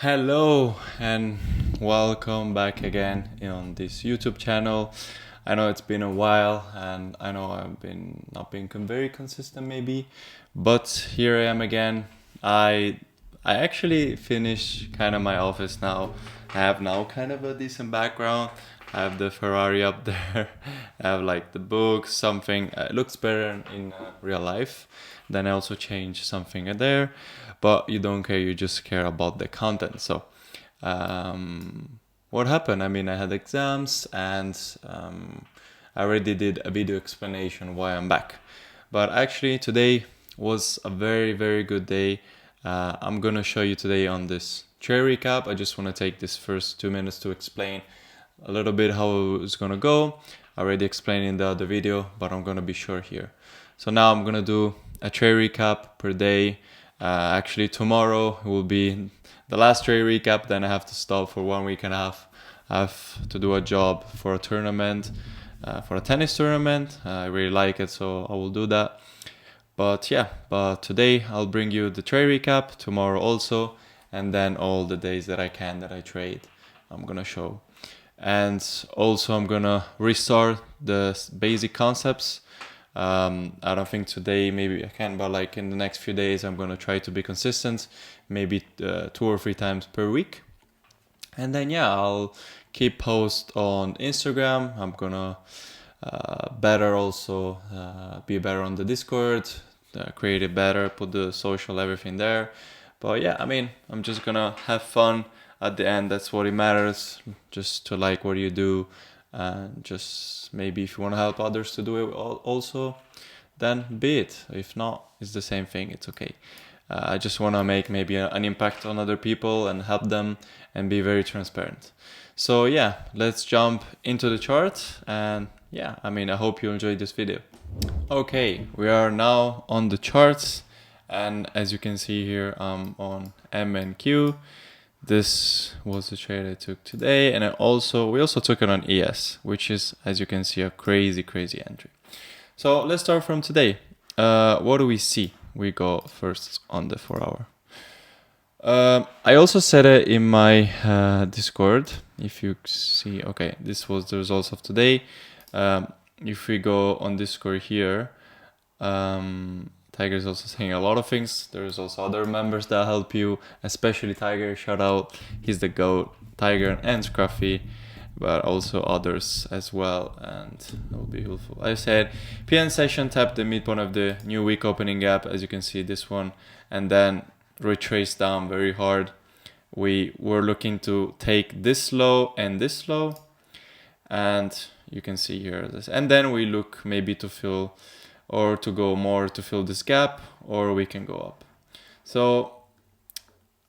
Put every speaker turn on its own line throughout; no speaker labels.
Hello and welcome back again on this YouTube channel. I know it's been a while and I know I've been not being very consistent maybe, but here I am again. I actually finished kind of my office now. I have now kind of a decent background. I have the Ferrari up there. I have like the books, something. It looks better in real life. Then I also changed something there, but you don't care. You just care about the content. So, what happened? I mean, I had exams and I already did a video explanation why I'm back. But actually, today was a very good day. I'm gonna show you today on this trade recap. I just want to take this first 2 minutes to explain a little bit how it's gonna go. I already explained in the other video, but I'm gonna be short here. So now I'm gonna do a trade recap per day. Actually, tomorrow will be the last trade recap. Then I have to stop for 1 week and a half. I have to do a job for a tournament, for a tennis tournament. I really like it, so I will do that. But yeah, but today I'll bring you the trade recap. Tomorrow also, and then all the days that I can that I trade, I'm gonna show. And also I'm gonna restart the basic concepts. I don't think today maybe I can, but like in the next few days I'm gonna try to be consistent, maybe 2 or 3 times per week. And then yeah, I'll keep post on Instagram. I'm gonna better also be better on the Discord, create it better, put the social everything there. But yeah, I mean, I'm just gonna have fun at the end. That's what it matters. Just to like what you do, and just maybe if you want to help others to do it also, then be it. If not, it's the same thing. It's okay. I just want to make maybe an impact on other people and help them and be very transparent. So yeah, let's jump into the chart. And yeah, I mean, I hope you enjoyed this video. Okay, we are now on the charts. And as you can see here, I'm on MNQ. This was the trade I took today. And we also took it on ES, which is, as you can see, a crazy entry. So let's start from today. What do we see? We go first on the 4 hour. I also said it in my Discord. If you see, okay, this was the results of today. If we go on Discord here, Tiger is also saying a lot of things. There's also other members that help you, especially Tiger. Shout out, he's the GOAT. Tiger and Scruffy, but also others as well, and that will be helpful. I said PN session tapped the midpoint of the new week opening gap, as you can see this one, and then retraced down very hard. We were looking to take this low and this low, and you can see here this, and then we look maybe to fill or to go more to fill this gap, or we can go up. So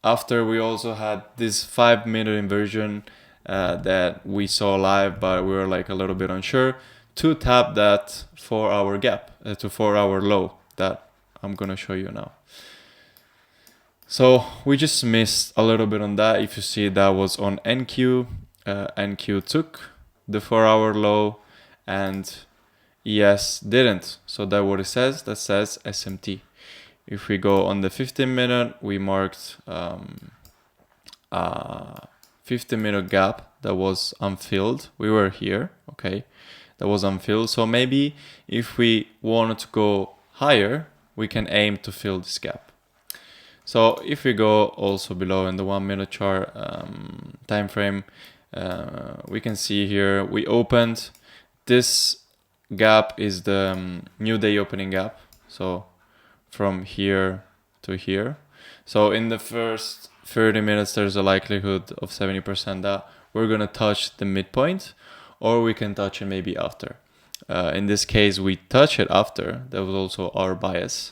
after we also had this 5-minute inversion that we saw live, but we were like a little bit unsure to tap that 4-hour gap to 4-hour low that I'm gonna show you now. So we just missed a little bit on that. If you see, that was on NQ. NQ took the 4-hour low and ES didn't. So that's what it says. That says SMT. If we go on the 15-minute, we marked 15-minute gap that was unfilled. We were here, okay? That was unfilled. So maybe if we wanted to go higher, we can aim to fill this gap. So if we go also below in the 1-minute chart time frame, we can see here we opened. This gap is the new day opening gap. So from here to here. So in the first 30 minutes, there's a likelihood of 70% that we're gonna touch the midpoint, or we can touch it maybe after. In this case, we touch it after. That was also our bias.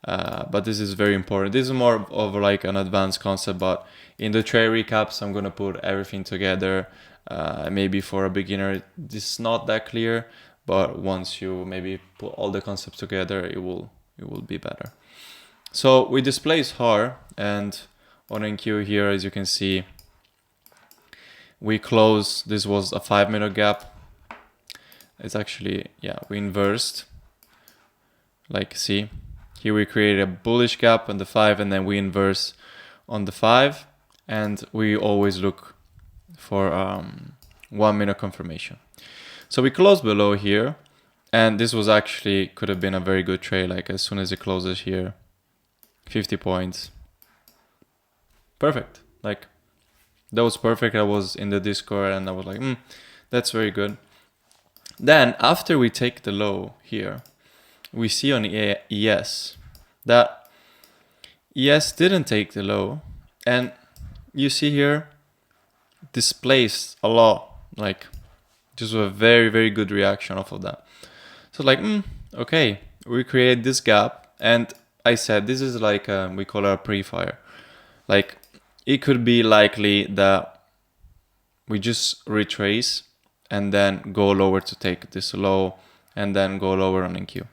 But this is very important. This is more of like an advanced concept, but in the trade recaps, I'm gonna put everything together. Maybe for a beginner, this is not that clear, but once you maybe put all the concepts together, it will be better. So we displaced hard, and on NQ here, as you can see, we closed. This was a 5-minute gap. It's actually, yeah, we inversed. Like, see, here we created a bullish gap on the 5, and then we inverse on the 5. and we always look for 1 minute confirmation. So we closed below here, and this was actually could have been a very good trade. Like as soon as it closes here, 50 points, perfect. Like that was perfect. I was in the Discord and I was like, that's very good. Then after we take the low here, we see on ES that ES didn't take the low, and you see here displaced a lot. Like this was a very, very good reaction off of that. So like, okay, we create this gap, and I said this is like we call it a pre-fire. Like it could be likely that we just retrace and then go lower to take this low, and then go lower on NQ.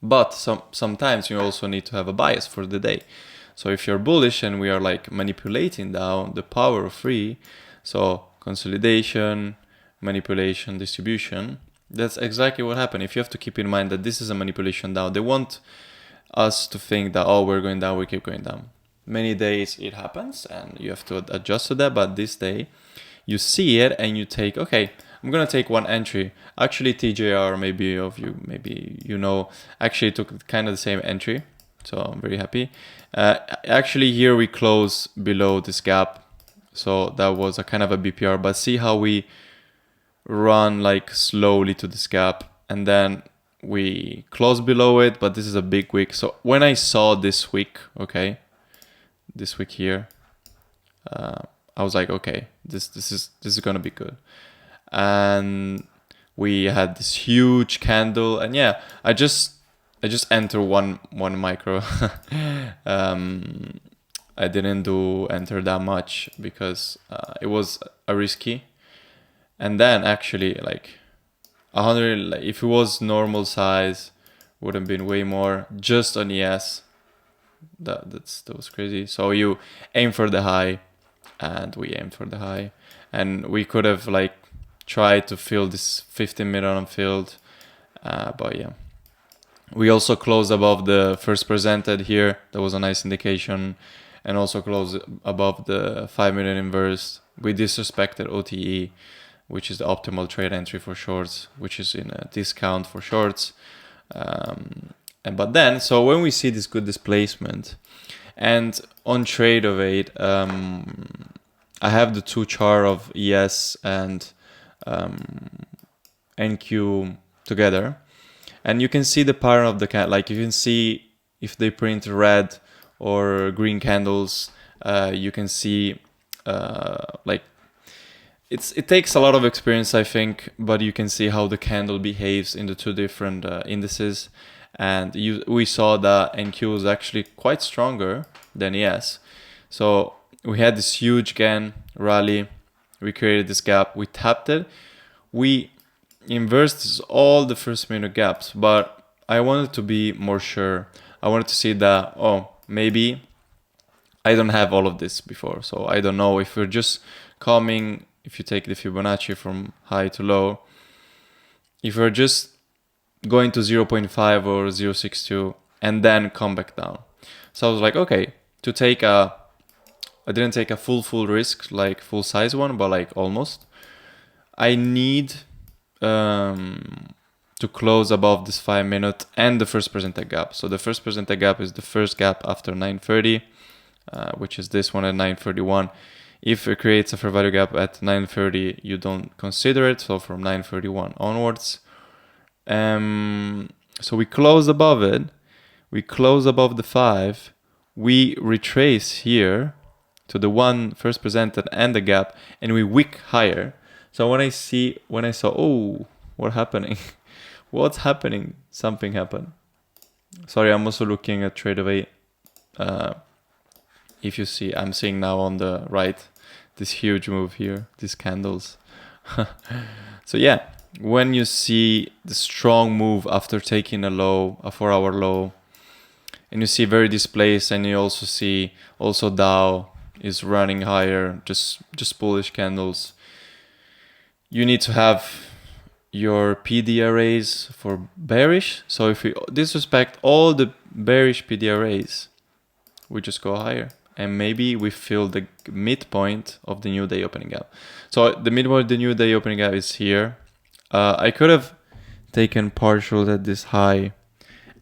But sometimes you also need to have a bias for the day. So if you're bullish and we are like manipulating down the power of free, so consolidation, manipulation, distribution, that's exactly what happened. If you have to keep in mind that this is a manipulation down, they want us to think that, oh, we're going down, we keep going down. Many days it happens and you have to adjust to that, but this day you see it and you take, okay, I'm gonna take one entry. Actually, TJR, maybe you know, actually took kind of the same entry, so I'm very happy. Actually, here we close below this gap, so that was a kind of a BPR. But see how we run like slowly to this gap, and then we close below it. But this is a big wick. So when I saw this wick, okay, this wick here, I was like, okay, this is gonna be good. And we had this huge candle, and yeah, I just enter one micro. I didn't enter that much because it was a risky. And then actually like 100, like, if it was normal size, would have been way more. Just on ES, that was crazy. So you aim for the high, and we aimed for the high, and we could have like tried to fill this 15 minute unfilled, but yeah, we also closed above the first presented here. That was a nice indication, and also closed above the 5 minute inverse. We disrespected OTE, which is the optimal trade entry for shorts, which is in a discount for shorts. But then, so when we see this good displacement, and on Tradeovate, I have the two chart of ES and NQ together, and you can see the pattern of the candle. Like you can see if they print red or green candles, you can see like it takes a lot of experience, I think, but you can see how the candle behaves in the two different indices. And we saw that NQ was actually quite stronger than ES. So we had this huge GAN rally. We created this gap. We tapped it. We inversed all the first minute gaps, but I wanted to be more sure. I wanted to see that, oh, maybe I don't have all of this before. So I don't know if we're just coming, if you take the Fibonacci from high to low, if we're just going to 0.5 or 0.62 and then come back down. So I was like, okay, I didn't take a full risk, like full size one, but like almost. I need to close above this 5 minute and the first presented gap. So the first presented gap is the first gap after 9:30, which is this one at 9:31. If it creates a fair value gap at 9:30, you don't consider it. So from 9:31 onwards. So we close above it. We close above the 5. We retrace here to the one first presented and the gap, and we wick higher. So when I saw, oh, what's happening? What's happening? Something happened. Sorry, I'm also looking at Tradeovate. If you see, I'm seeing now on the right this huge move here, these candles. So yeah, when you see the strong move after taking a low, a 4-hour low, and you see very displaced, and you also see Dow is running higher, just bullish candles. You need to have your PD arrays for bearish. So if we disrespect all the bearish PD arrays, we just go higher. and maybe we feel the midpoint of the new day opening gap. So the midpoint of the new day opening gap is here. I could have taken partials at this high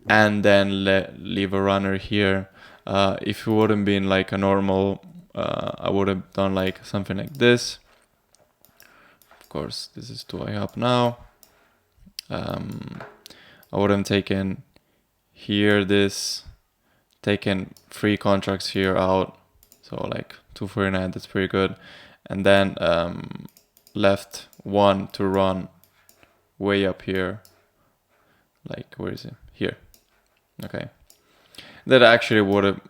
and then leave a runner here. If it wouldn't been like a normal, I would have done like something like this. Of course, this is too high up now. I would have taken here this, taken 3 contracts here out, so like 249, that's pretty good, and then left 1 to run way up here, like where is it? Here. Okay, that actually would have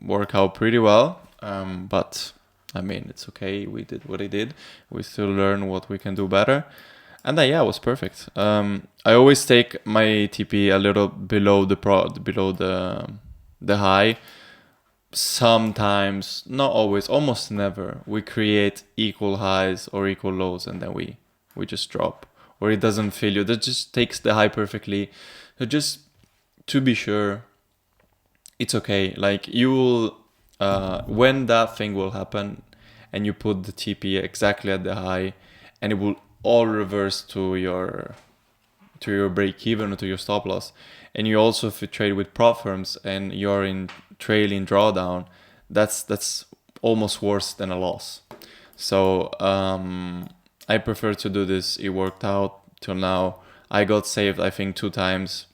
worked out pretty well, but I mean, it's okay. We did what we did. We still learn what we can do better. And then, yeah, it was perfect. I always take my TP a little below the high. Sometimes, not always, almost never, we create equal highs or equal lows, and then we just drop, or it doesn't fill you. That just takes the high perfectly. So just to be sure, it's okay. Like you will, when that thing will happen, and you put the TP exactly at the high, and it will all reverse to your break even or to your stop loss. And you also, if you trade with prop firms and you're in trailing drawdown, that's almost worse than a loss. So I prefer to do this. It worked out till now. I got saved, I think, 2 times.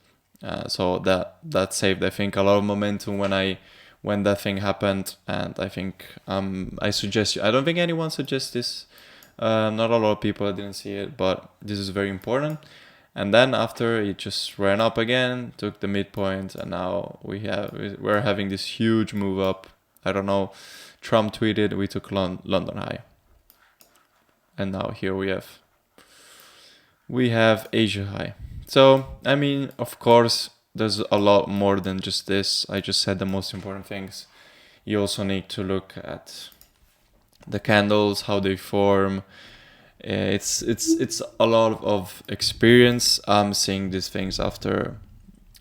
So that saved, I think, a lot of momentum when that thing happened. And I think I suggest you. I don't think anyone suggests this. Not a lot of people, I didn't see it, but this is very important. And then after it just ran up again, took the midpoint, and now we're having this huge move up. I don't know. Trump tweeted we took London high, and now here we have Asia high. So I mean, of course, there's a lot more than just this. I just said the most important things. You also need to look at the candles, how they form. It's a lot of experience. I'm seeing these things after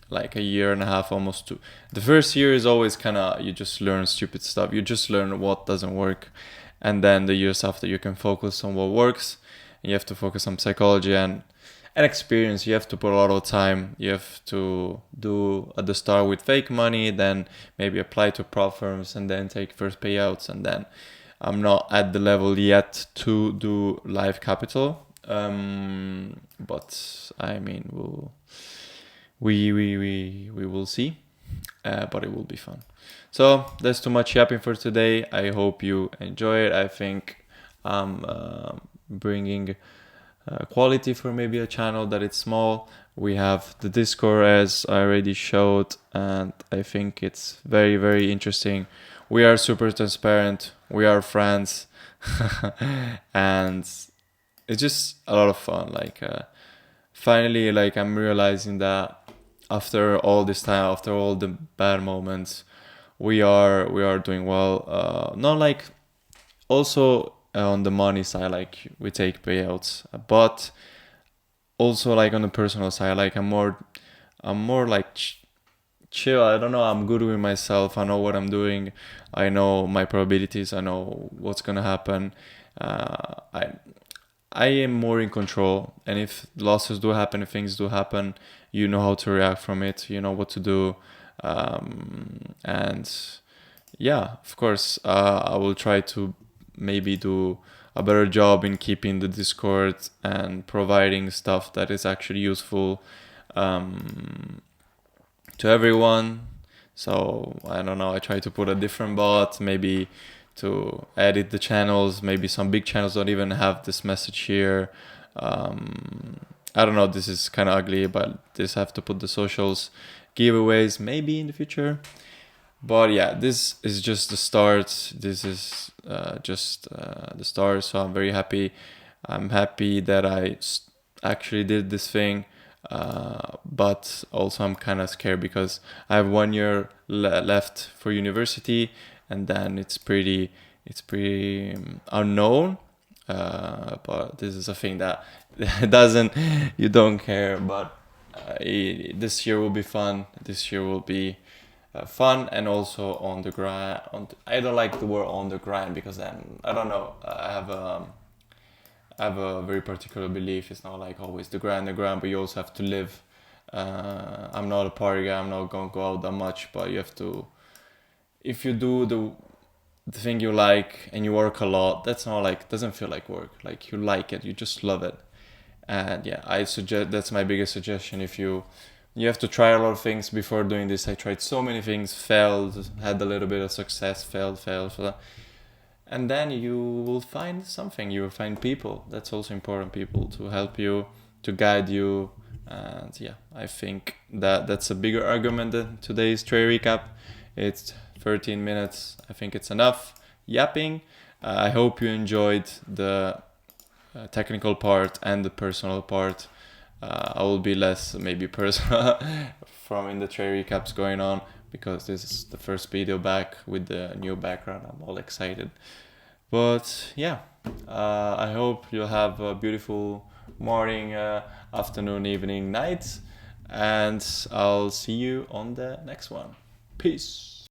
like a year and a half, almost 2. The first year is always kind of, you just learn stupid stuff. You just learn what doesn't work, and then the years after you can focus on what works. And you have to focus on psychology and experience. You have to put a lot of time. You have to do at the start with fake money, then maybe apply to prop firms, and then take first payouts, and then I'm not at the level yet to do live capital, but I mean, we will see, but it will be fun. So that's too much yapping for today. I hope you enjoy it. I think I'm bringing quality for maybe a channel that it's small. We have the Discord, as I already showed, and I think it's very, very interesting. We are super transparent. We are friends, and it's just a lot of fun. Like finally, like I'm realizing that after all this time, after all the bad moments, we are doing well. Not like also on the money side, like we take payouts, but also like on the personal side, like I'm more like chill. I don't know. I'm good with myself. I know what I'm doing. I know my probabilities. I know what's gonna happen. I am more in control. And if losses do happen, if things do happen, you know how to react from it. You know what to do. And yeah, of course, I will try to maybe do a better job in keeping the Discord and providing stuff that is actually useful to everyone. So I don't know, I try to put a different bot, maybe to edit the channels. Maybe some big channels don't even have this message here. I don't know, this is kind of ugly, but this have to put the socials, giveaways maybe in the future. But yeah, this is just the start. This is just the start. So I'm very happy. I'm happy that I actually did this thing. But also I'm kind of scared because I have 1 year left for university, and then it's pretty unknown. But this is a thing that you don't care. But this year will be fun. This year will be fun and also on the grind. I don't like the word on the grind because then I don't know. I have a very particular belief. It's not like always the grind, but you also have to live. I'm not a party guy. I'm not gonna go out that much, but you have to. If you do the thing you like and you work a lot, that's not like doesn't feel like work. Like you like it, you just love it. And yeah, I suggest that's my biggest suggestion. If you have to try a lot of things before doing this. I tried so many things, failed, had a little bit of success, failed. And then you will find something. You will find people. That's also important. People to help you, to guide you. And yeah, I think that's a bigger argument than today's trade recap. It's 13 minutes. I think it's enough yapping. I hope you enjoyed the technical part and the personal part. I will be less maybe personal from in the trade recaps going on because this is the first video back with the new background. I'm all excited. But yeah, I hope you'll have a beautiful morning, afternoon, evening, night, and I'll see you on the next one. Peace.